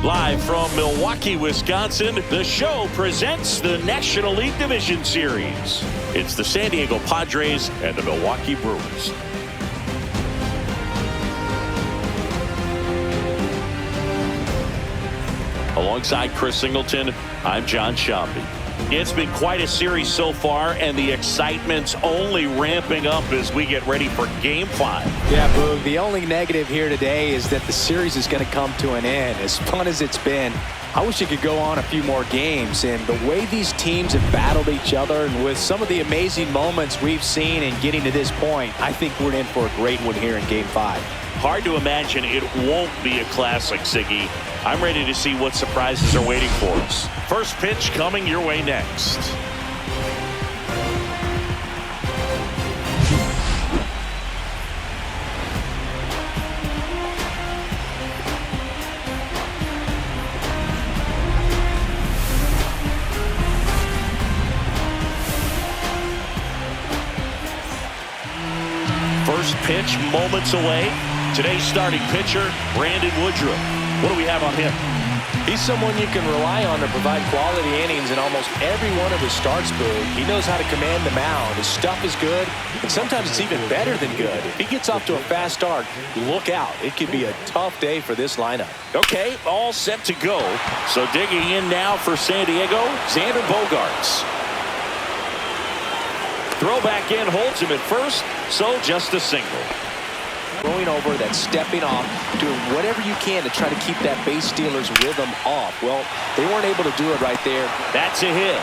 Live from Milwaukee, Wisconsin, the show presents the National League Division Series. It's the San Diego Padres and the Milwaukee Brewers. Alongside Chris Singleton, I'm John Shambi. It's been quite a series so far, and the excitement's only ramping up as we get ready for Game 5. Yeah, Boog, the only negative here today is that the series is going to come to an end. As fun as it's been, I wish it could go on a few more games. And the way these teams have battled each other, and with some of the amazing moments we've seen in getting to this point, I think we're in for a great one here in Game 5. Hard to imagine it won't be a classic, Siggy. I'm ready to see what surprises are waiting for us. First pitch coming your way next. First pitch moments away. Today's starting pitcher, Brandon Woodruff. What do we have on him? He's someone you can rely on to provide quality innings in almost every one of his starts, Boog. He knows how to command the mound. His stuff is good, and sometimes it's even better than good. If he gets off to a fast start, look out. It could be a tough day for this lineup. Okay, all set to go. So digging in now for San Diego, Xander Bogaerts. Throw back in, holds him at first, so just a single. Going over, that stepping off, doing whatever you can to try to keep that base stealer's rhythm off. Well, they weren't able to do it right there. That's a hit.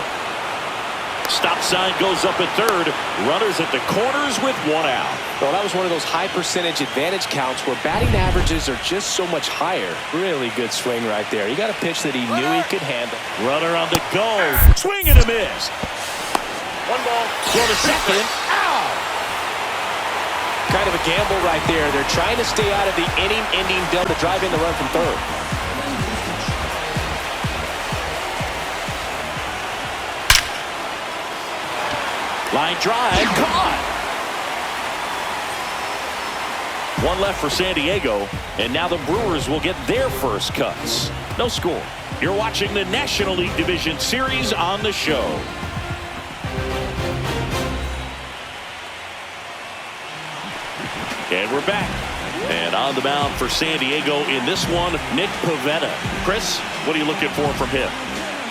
Stop sign goes up at third. Runners at the corners with one out. Well, that was one of those high percentage advantage counts where batting averages are just so much higher. Really good swing right there. He got a pitch that he knew he could handle. Runner on the go. Swing and a miss. One ball. Throw to second. Ow! Kind of a gamble right there. They're trying to stay out of the inning-ending double to drive in the run from third. Line drive, caught. One left for San Diego, and now the Brewers will get their first cuts. No score. You're watching the National League Division Series on the show. And we're back. And on the mound for San Diego in this one, Nick Pivetta. Chris, what are you looking for from him?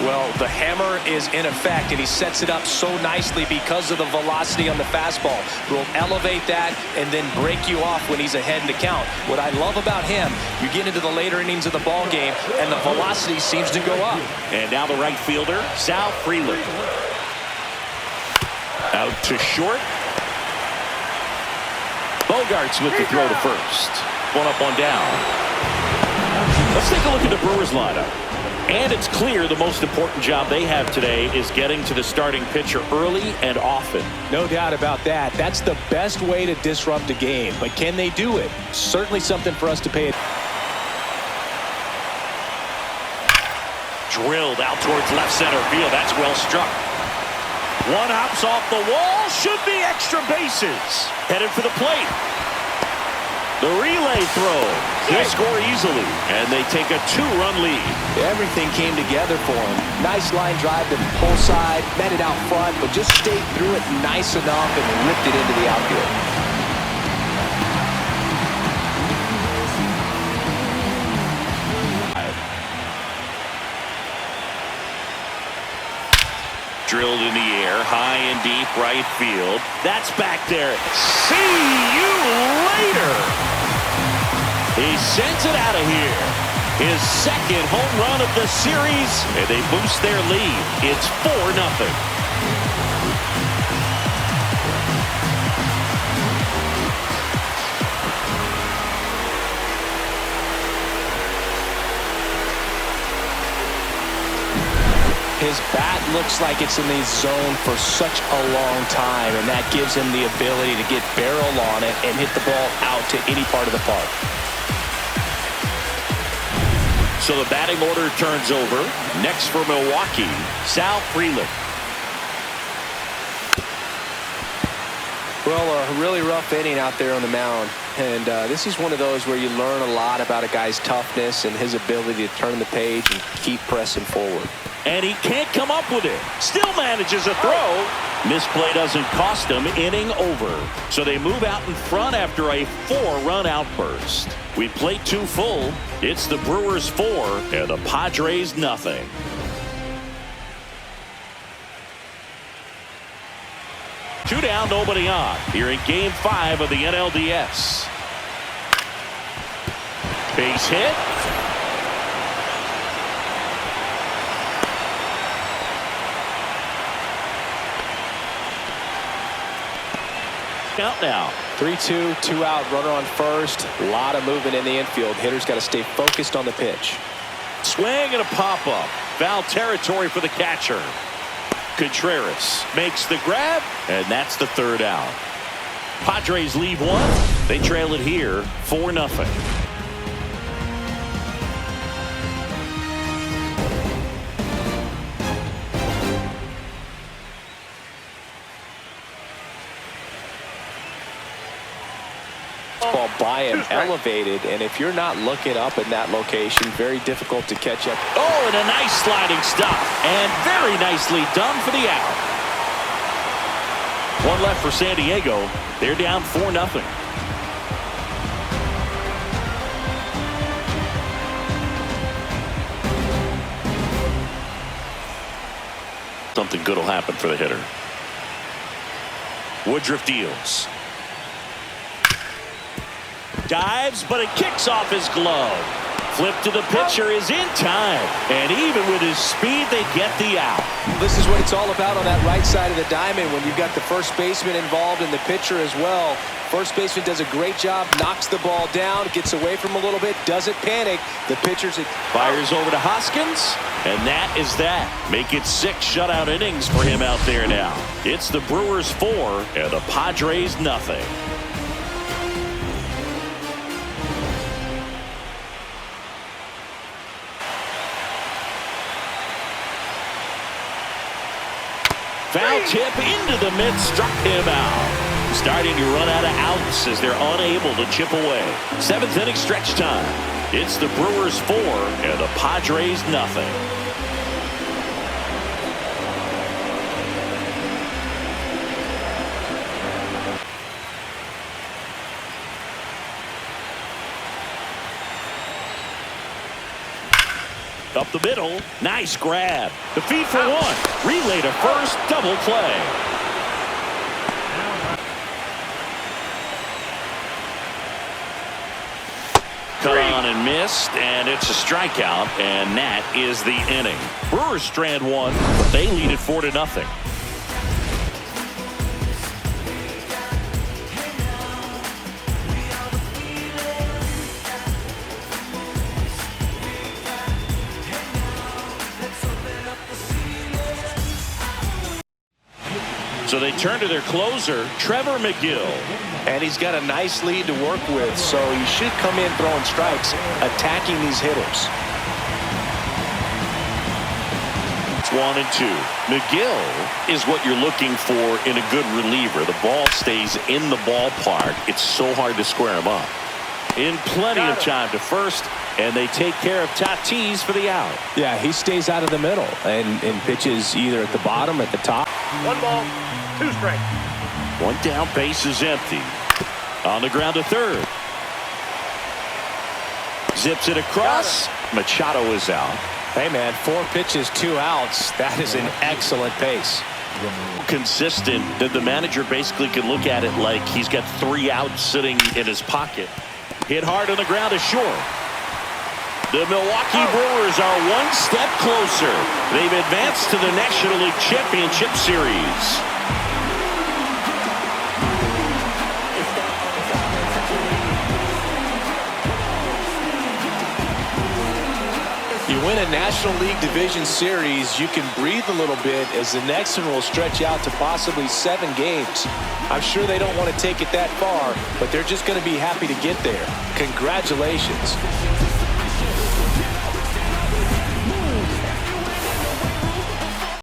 Well, the hammer is in effect, and he sets it up so nicely because of the velocity on the fastball. Will elevate that and then break you off when he's ahead in the count. What I love about him, you get into the later innings of the ball game, and the velocity seems to go up. And now the right fielder, Sal Freeland. Out to short. Bogaerts with the throw to first. One up, one down. Let's take a look at the Brewers lineup. And it's clear the most important job they have today is getting to the starting pitcher early and often. No doubt about that. That's the best way to disrupt a game. But can they do it? Certainly something for us to pay attention. Drilled out towards left center field. That's well struck. One hops off the wall. Should be extra bases. Headed for the plate. The relay throw. He'll score easily, and they take a 2-run lead. Everything came together for him. Nice line drive to the pull side, met it out front, but just stayed through it nice enough and ripped it into the outfield. Drilled in the air, high and deep right field. That's back there. See you later. He sends it out of here. His second home run of the series, and they boost their lead. It's 4-0. His bat looks like it's in the zone for such a long time, and that gives him the ability to get barrel on it and hit the ball out to any part of the park. So the batting order turns over. Next for Milwaukee, Sal Freeland. Well, a really rough inning out there on the mound. And this is one of those where you learn a lot about a guy's toughness and his ability to turn the page and keep pressing forward. And he can't come up with it. Still manages a throw. Misplay doesn't cost him. Inning over. So they move out in front after a 4-run outburst. We played 2 full. It's the Brewers 4 and the Padres nothing. Two down, nobody on. Here in Game 5 of the NLDS. Base hit. Count now. 3-2, 2 out, runner on first. A lot of movement in the infield. Hitter's got to stay focused on the pitch. Swing and a pop-up. Foul territory for the catcher. Contreras makes the grab, and that's the 3rd out. Padres leave 1. They trail it here 4-0. Ball by him, elevated, and if you're not looking up in that location, very difficult to catch up. Oh, and a nice sliding stop, and very nicely done for the out. 1 left for San Diego. They're down 4-0. Something good will happen for the hitter. Woodruff deals. Dives, but it kicks off his glove. Flip to the pitcher is in time. And even with his speed, they get the out. This is what it's all about on that right side of the diamond when you've got the first baseman involved and the pitcher as well. First baseman does a great job, knocks the ball down, gets away from him a little bit, doesn't panic. The pitcher's fires over to Hoskins, and that is that. Make it 6 shutout innings for him out there now. It's the Brewers 4 and the Padres nothing. Foul tip into the mid, struck him out. Starting to run out of outs as they're unable to chip away. 7th inning stretch time. It's the Brewers 4 and the Padres nothing. Up the middle, nice grab. The feed for 1. Relay to first, double play. Cut on and missed, and it's a strikeout, and that is the inning. Brewers strand 1, but they lead it 4-0. So they turn to their closer, Trevor McGill. And he's got a nice lead to work with, so he should come in throwing strikes, attacking these hitters. It's 1-2. McGill is what you're looking for in a good reliever. The ball stays in the ballpark. It's so hard to square him up. In plenty of time to first, and they take care of Tatis for the out. Yeah, he stays out of the middle and pitches either at the bottom, at the top. 1 ball, 2 strikes. 1 down, base is empty. On the ground to third. Zips it across. Machado is out. Hey, man, 4 pitches, 2 outs. That is an excellent pace. Consistent that the manager basically can look at it like he's got 3 outs sitting in his pocket. Hit hard on the ground is short. The Milwaukee Brewers are 1 step closer. They've advanced to the National League Championship Series. You win a National League Division Series, you can breathe a little bit as the next one will stretch out to possibly 7 games. I'm sure they don't want to take it that far, but they're just going to be happy to get there. Congratulations.